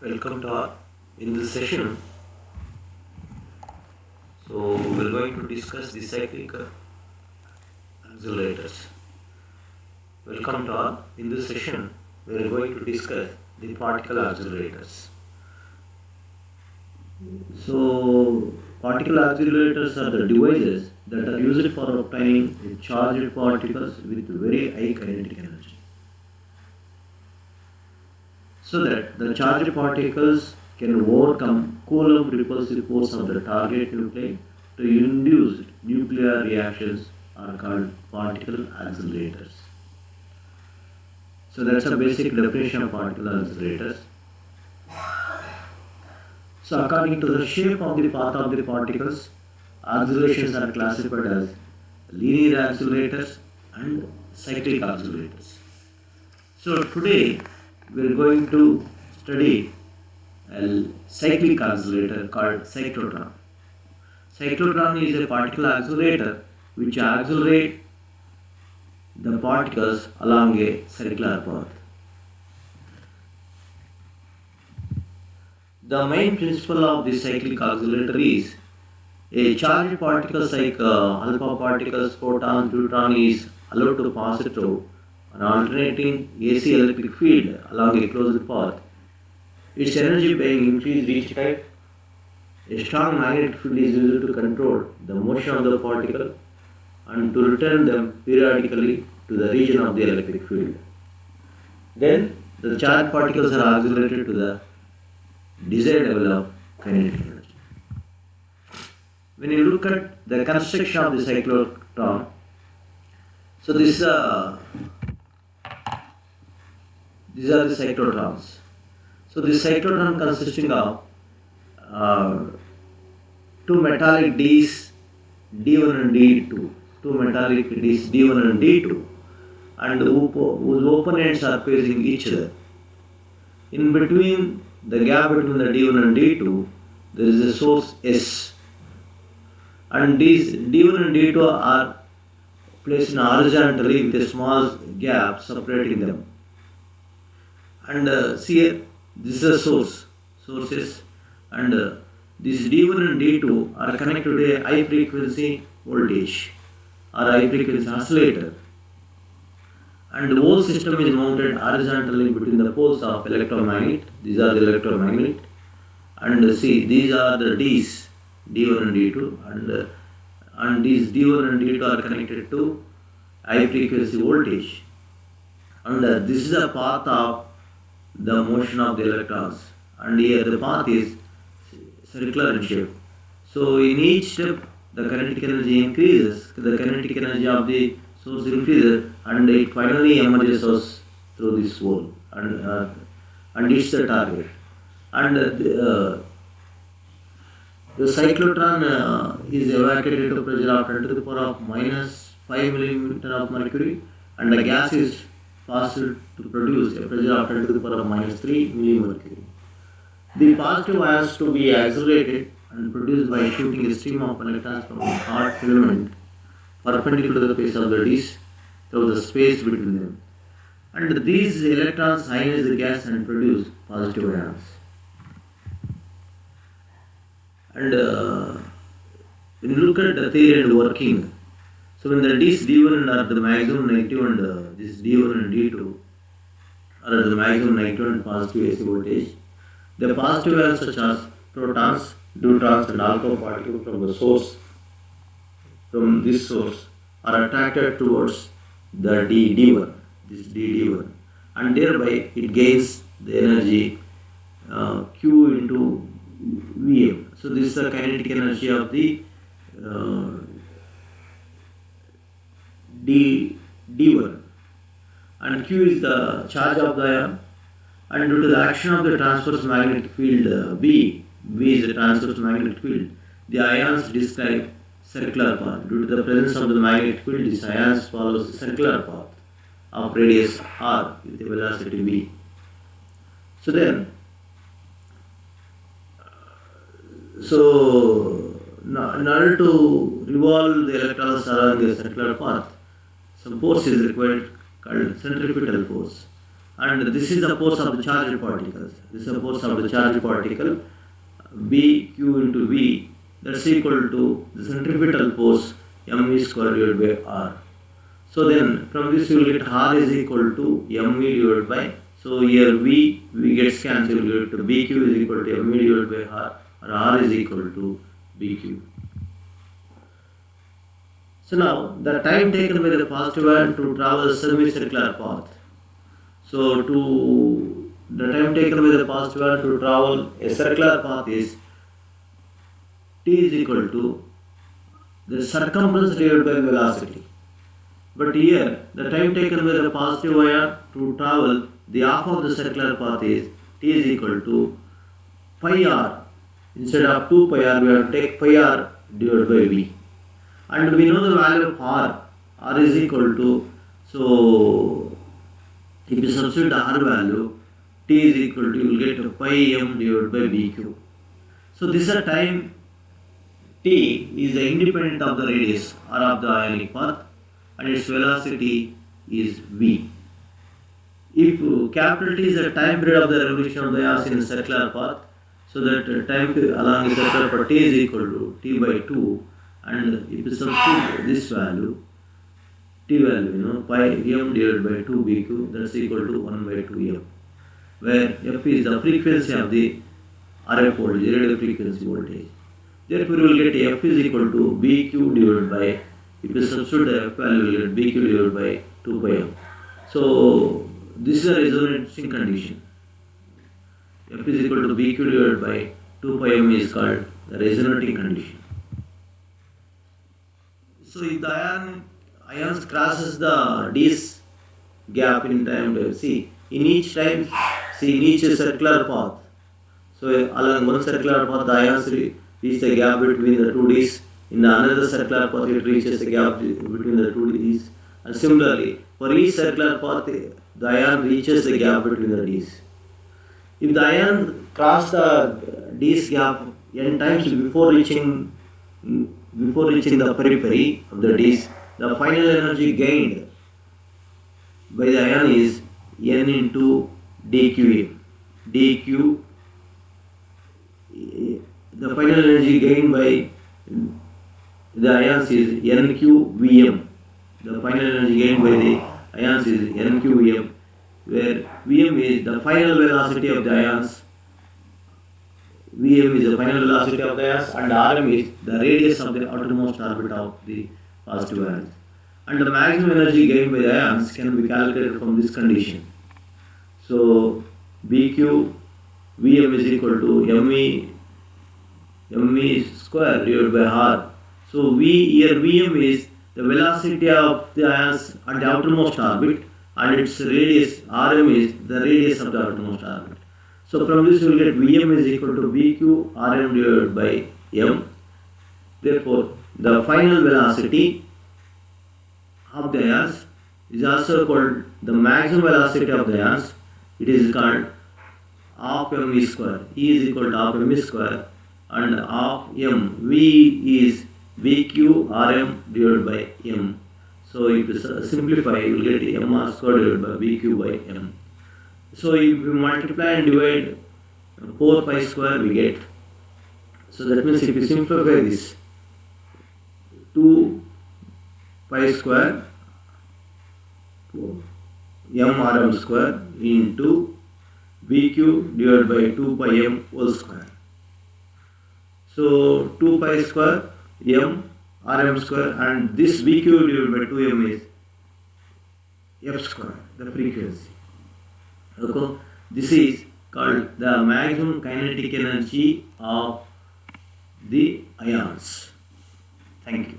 Welcome to all. In this session, we're going to discuss the cyclic accelerators. Welcome to all. In this session, we're going to discuss the particle accelerators. So, particle accelerators are the devices that are used for obtaining charged particles with very high kinetic energy, so that the charged particles can overcome Coulomb repulsive force of the target nuclei to induce nuclear reactions are called particle accelerators. So that's a basic definition of particle accelerators. So according to the shape of the path of the particles, accelerations are classified as linear accelerators and cyclic accelerators. So today we are going to study a cyclic accelerator called cyclotron. Cyclotron is a particle accelerator which accelerates the particles along a circular path. The main principle of this cyclic accelerator is a charged particles like alpha particles, photons, neutron is allowed to pass through an alternating AC electric field along a closed path. Its energy being increased each time. A strong magnetic field is used to control the motion of the particle and to return them periodically to the region of the electric field. Then the charged particles are accelerated to the desired level of kinetic energy. When you look at the construction of the cyclotron, so these are the cyclotrons. So this cyclotron consisting of two metallic Ds, D1 and D2, two metallic Ds, D1 and D2, and whose open ends are facing each other. In between the gap between the D1 and D2, there is a source S, and these D1 and D2 are placed horizontally with a small gap separating them. And see here, this is a sources, and these D1 and D2 are connected to a high frequency voltage or high frequency oscillator, and the whole system is mounted horizontally between the poles of electromagnet. These are the electromagnet, and see, these are the Ds, D1 and D2, and these D1 and D2 are connected to high frequency voltage, and this is a path of the motion of the electrons, and here the path is circular in shape. So in each step the kinetic energy increases, the kinetic energy of the source increases, and it finally emerges us through this hole and hits the target. And the cyclotron is evacuated to pressure of 10 to the power of minus 5 millimeter of mercury, and the gas is passed to produce a pressure of 10 to the power of minus 3 millimercury. The positive ions to be accelerated and produced by shooting a stream of electrons from a hard filament perpendicular to the face of the Ds through the space between them. And these electrons ionize the gas and produce positive ions. And when you look at the theory and working, so when the Ds D1 are the maximum negative and this D1 and D2 are the maximum negative and positive AC voltage, the positive ions such as protons, neutrons and alpha particles from this source are attracted towards the D1, this D1, and thereby it gains the energy Q into Vm. So this is the kinetic energy of the D1, and Q is the charge of the ion, and due to the action of the transverse magnetic field V is the transverse magnetic field, the ions describe circular path. Due to the presence of the magnetic field, these ions follows the circular path of radius r with a velocity v. So then, in order to revolve the electrons along a circular path, some force is required called centripetal force, and this is the force of the charged particles. This is the force of the charged particle, B Q into V, that's equal to the centripetal force mv square divided by r. So then from this you will get r is equal to mv divided by, so here v gets cancelled, you get to bq is equal to mv divided by r, or r is equal to bq. So now the time taken by the positive ion to travel a semicircular path. So the time taken by the positive ion to travel a circular path is t is equal to the circumference divided by velocity. But here the time taken by the positive ion to travel the half of the circular path is t is equal to pi r. Instead of 2 pi r, we have to take pi r divided by v. And we know the value of r. R is equal to, so if you substitute the r value, t is equal to, you will get pi m divided by bq. So this is a time t is the independent of the radius or of the ionic path, and its velocity is v. If capital T is the time period of the revolution of the ions in the circular path, so that time along the circular path t is equal to t by 2, and if you substitute this value, t value, pi m divided by 2 bq, that's equal to 1 by 2 m, where f is the frequency of the RF voltage, radio frequency voltage. Therefore, we will get f is equal to bq divided by, if you substitute the f value, we will get bq divided by 2 pi m. So this is a resonating condition. F is equal to bq divided by 2 pi m is called the resonating condition. So if the ions crosses the d's gap in time, see in each time, see in each circular path. So along one circular path, the ions reach the gap between the two d's. In another circular path, it reaches the gap between the two d's. And similarly, for each circular path, the ion reaches the gap between the d's. If the ion crosses the d's gap n times before reaching the periphery of the d's, the final energy gained by the ion is n into dq. dq, the final energy gained by the ions is nqvm. The final energy gained by the ions is nqvm, where vm is the final velocity of the ions, Vm is the final velocity of the ions, and Rm is the radius of the outermost orbit of the positive ions. And the maximum energy gained by the ions can be calculated from this condition. So Bq Vm is equal to mv square divided by r. So here Vm is the velocity of the ions at the outermost orbit, and its radius Rm is the radius of the outermost orbit. So from this we will get Vm is equal to Bq Rm divided by m. Therefore, the final velocity of the ions is also called the maximum velocity of the ions. It is called half mv square. E is equal to half mv square, and half m. V is Bq Rm divided by m. So if you simplify, you will get mr square divided by Bq by m. So if we multiply and divide 4 pi square, we get. So that means if you simplify this, 2 pi square m rm square into bq divided by 2 pi m whole square. So 2 pi square m rm square, and this bq divided by 2m is f square, the frequency. Okay. This is called the maximum kinetic energy of the ions. Thank you.